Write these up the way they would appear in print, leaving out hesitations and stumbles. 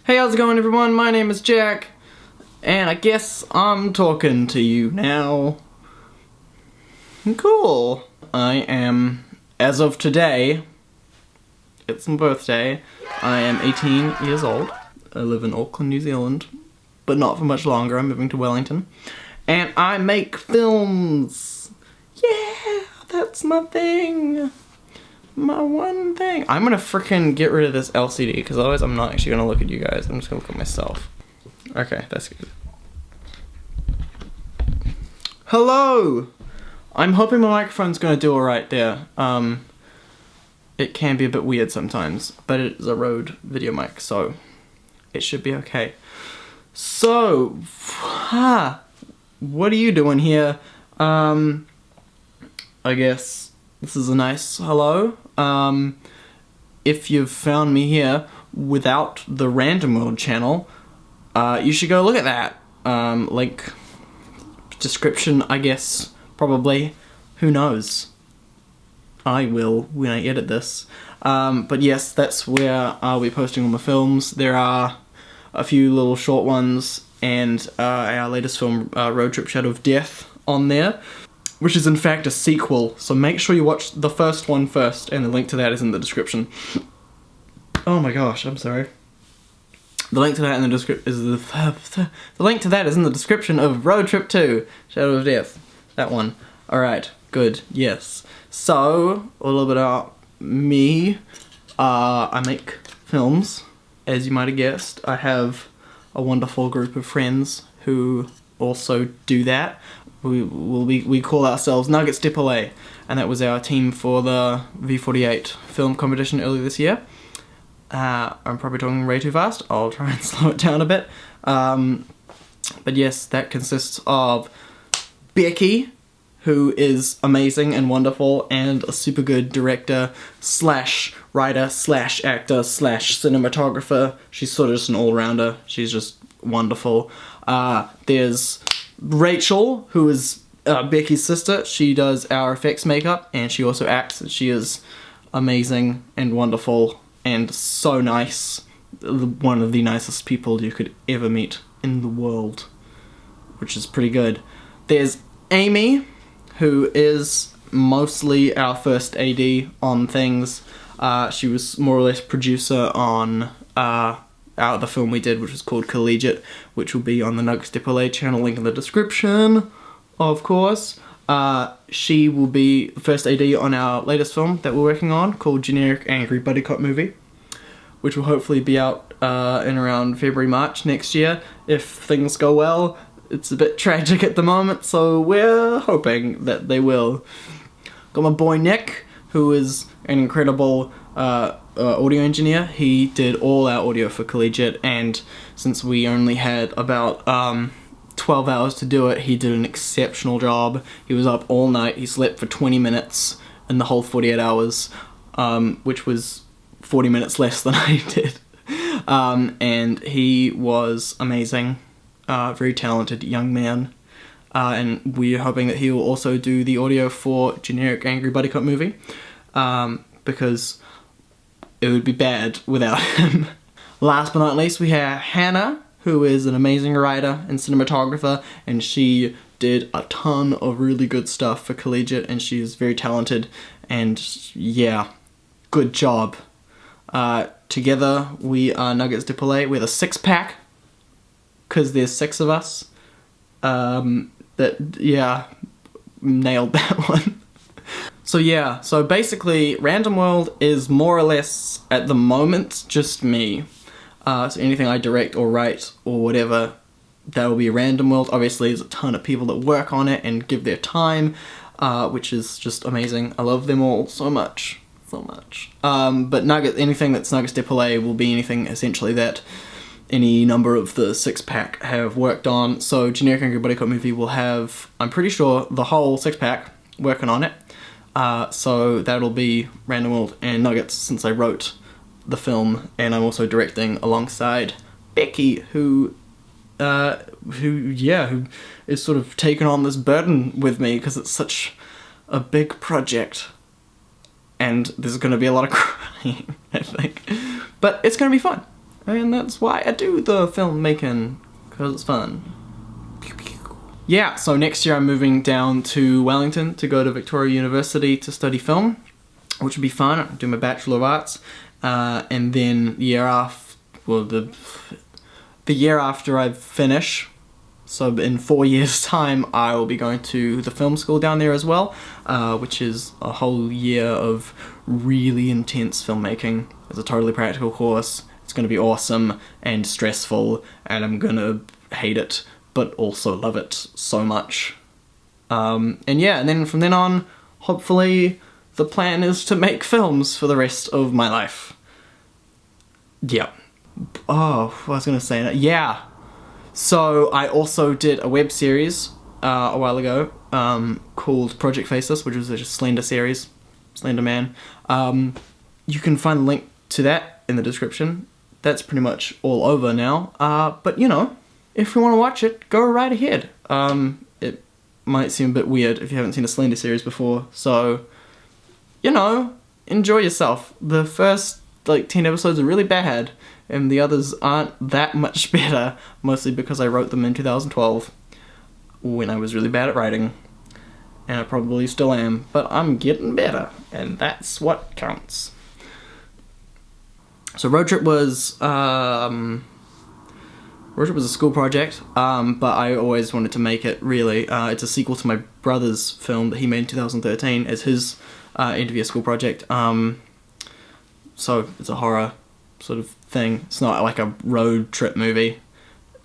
Hey, how's it going everyone? My name is Jack, and I guess I'm talking to you now. Cool. I am, as of today, it's my birthday, I am 18 years old. I live in Auckland, New Zealand, but not for much longer. I'm moving to Wellington. And I make films! Yeah, that's my thing! My one thing. I'm gonna frickin' get rid of this LCD, because otherwise I'm not actually gonna look at you guys. I'm just gonna look at myself. Okay, that's good. Hello! I'm hoping my microphone's gonna do alright there. It can be a bit weird sometimes, but it is a Rode video mic, so it should be okay. So, what are you doing here? I guess this is a nice hello. If you've found me here without the RandomWorld channel, you should go look at that. Link, description, I guess, probably. Who knows? I will when I edit this. But yes, that's where I'll be posting all my films. There are a few little short ones and our latest film, Road Trip Shadow of Death, on there, which is in fact a sequel, so make sure you watch the first one first, and the link to that is in the description. Oh my gosh, I'm sorry. The link to that in the description is the link to that is in the description of Road Trip 2, Shadow of Death. That one. Alright, good, yes. So, a little bit about me. I make films, as you might have guessed. I have a wonderful group of friends who also do that. We call ourselves Nuggets Depolay, and that was our team for the V48 film competition earlier this year. I'm probably talking way too fast. I'll try and slow it down a bit. But yes, that consists of Becky, who is amazing and wonderful and a super good director slash writer slash actor slash cinematographer. She's sort of just an all-rounder. She's just wonderful. There's Rachel, who is Becky's sister. She does our effects makeup and she also acts. She is amazing and wonderful and so nice. One of the nicest people you could ever meet in the world, which is pretty good. There's Amy, who is mostly our first AD on things. She was more or less producer on the film we did, which was called Collegiate, which will be on the Nuggets Depolay channel, link in the description, of course. She will be the first AD on our latest film that we're working on, called Generic Angry Buddy Cop Movie, which will hopefully be out in around February, March next year, if things go well. It's a bit tragic at the moment, so we're hoping that they will. Got my boy Nick, who is an incredible audio engineer. He did all our audio for Collegiate, and since we only had about 12 hours to do it, he did an exceptional job. He was up all night. He slept for 20 minutes in the whole 48 hours, which was 40 minutes less than I did. And he was amazing. Very talented young man, and we're hoping that he will also do the audio for Generic Angry Buddy Cop Movie, because it would be bad without him. Last but not least, we have Hannah, who is an amazing writer and cinematographer, and she did a ton of really good stuff for Collegiate, and she is very talented, and yeah, good job. Together, we are Nuggets Depolay. We're the six-pack, because there's 6 of us. Yeah, nailed that one. So yeah, so basically RandomWorld is more or less, at the moment, just me. So anything I direct or write or whatever, that will be RandomWorld. Obviously there's a ton of people that work on it and give their time, which is just amazing. I love them all so much. But anything that's Nuggets Depolay will be anything essentially that any number of the six-pack have worked on. So Generic Angry Buddy Cop Movie will have, I'm pretty sure, the whole six-pack working on it. So that'll be RandomWorld and Nuggets, since I wrote the film, and I'm also directing alongside Becky, who is sort of taking on this burden with me because it's such a big project. And there's going to be a lot of crying, I think. But it's going to be fun. And that's why I do the filmmaking, because it's fun. Yeah, so next year I'm moving down to Wellington to go to Victoria University to study film, which would be fun. I'll do my Bachelor of Arts, and then the year after, well, the year after I finish, so in 4 years' time, I will be going to the film school down there as well, which is a whole year of really intense filmmaking. It's a totally practical course. It's going to be awesome and stressful, and I'm going to hate it, but also love it so much. And yeah, and then from then on, hopefully, the plan is to make films for the rest of my life. Yeah. Oh, what was I going to say? Yeah. So, I also did a web series a while ago called Project Faceless, which was a Slender series. Slender Man. You can find the link to that in the description. That's pretty much all over now. But, you know, if you want to watch it, go right ahead. It might seem a bit weird if you haven't seen a Slender series before, so, you know, enjoy yourself. The first, 10 episodes are really bad, and the others aren't that much better, mostly because I wrote them in 2012, when I was really bad at writing, and I probably still am, but I'm getting better, and that's what counts. So Road Trip was a school project, but I always wanted to make it, really. It's a sequel to my brother's film that he made in 2013 as his end-of-year school project. So it's a horror sort of thing. It's not like a road trip movie.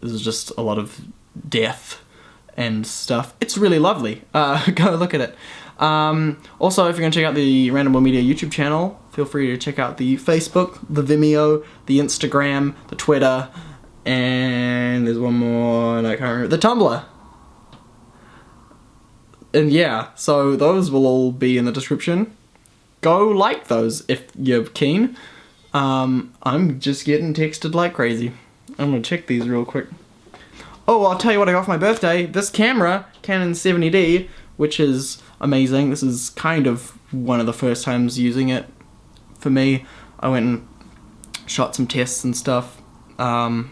This is just a lot of death and stuff. It's really lovely. Go look at it. Also, if you're going to check out the Random World Media YouTube channel, feel free to check out the Facebook, the Vimeo, the Instagram, the Twitter, and there's one more, and I can't remember, the Tumblr. And yeah, so those will all be in the description. Go like those if you're keen. I'm just getting texted like crazy. I'm gonna check these real quick. Oh, I'll tell you what I got for my birthday. This camera, Canon 70D, which is amazing. This is kind of one of the first times using it for me. I went and shot some tests and stuff a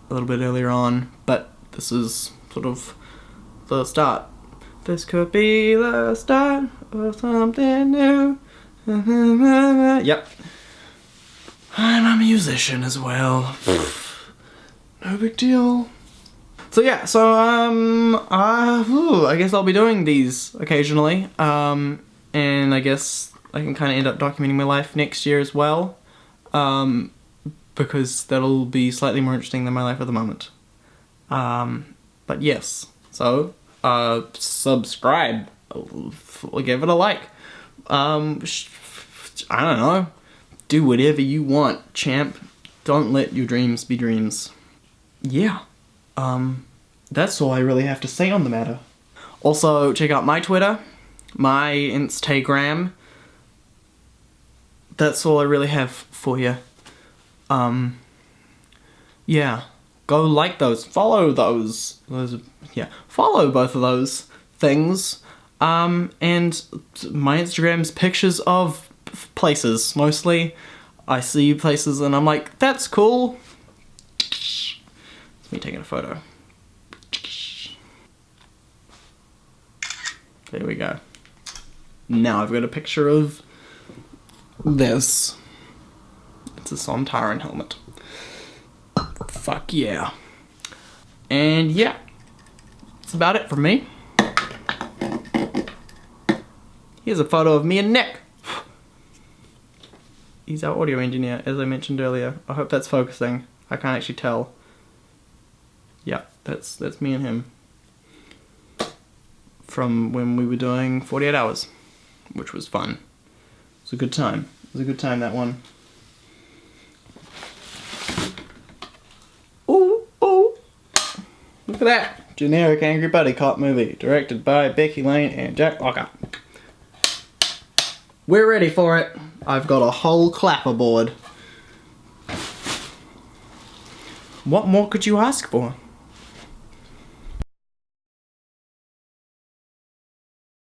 little bit earlier on, but this is sort of the start. This could be the start of something new. Yep. I'm a musician as well. No big deal. So yeah, so I guess I'll be doing these occasionally, and I guess I can kind of end up documenting my life next year as well, because that'll be slightly more interesting than my life at the moment. But yes, so subscribe, give it a like. I don't know. Do whatever you want, champ. Don't let your dreams be dreams. Yeah. That's all I really have to say on the matter. Also, check out my Twitter, my Instagram. That's all I really have for you. Yeah. Go like those. Follow those. Yeah. Follow both of those things. And my Instagram's pictures of places, mostly. I see places and I'm like, that's cool. It's me taking a photo. There we go. Now I've got a picture of this. It's a Sontaran helmet. Fuck yeah. And yeah, that's about it from me. Here's a photo of me and Nick. He's our audio engineer, as I mentioned earlier. I hope that's focusing. I can't actually tell. Yeah, that's me and him. From when we were doing 48 Hours, which was fun. It was a good time. It was a good time, that one. Ooh, ooh. Look at that. Generic angry buddy cop movie, directed by Becky Lane and Jack Locker. We're ready for it. I've got a whole clapperboard. What more could you ask for?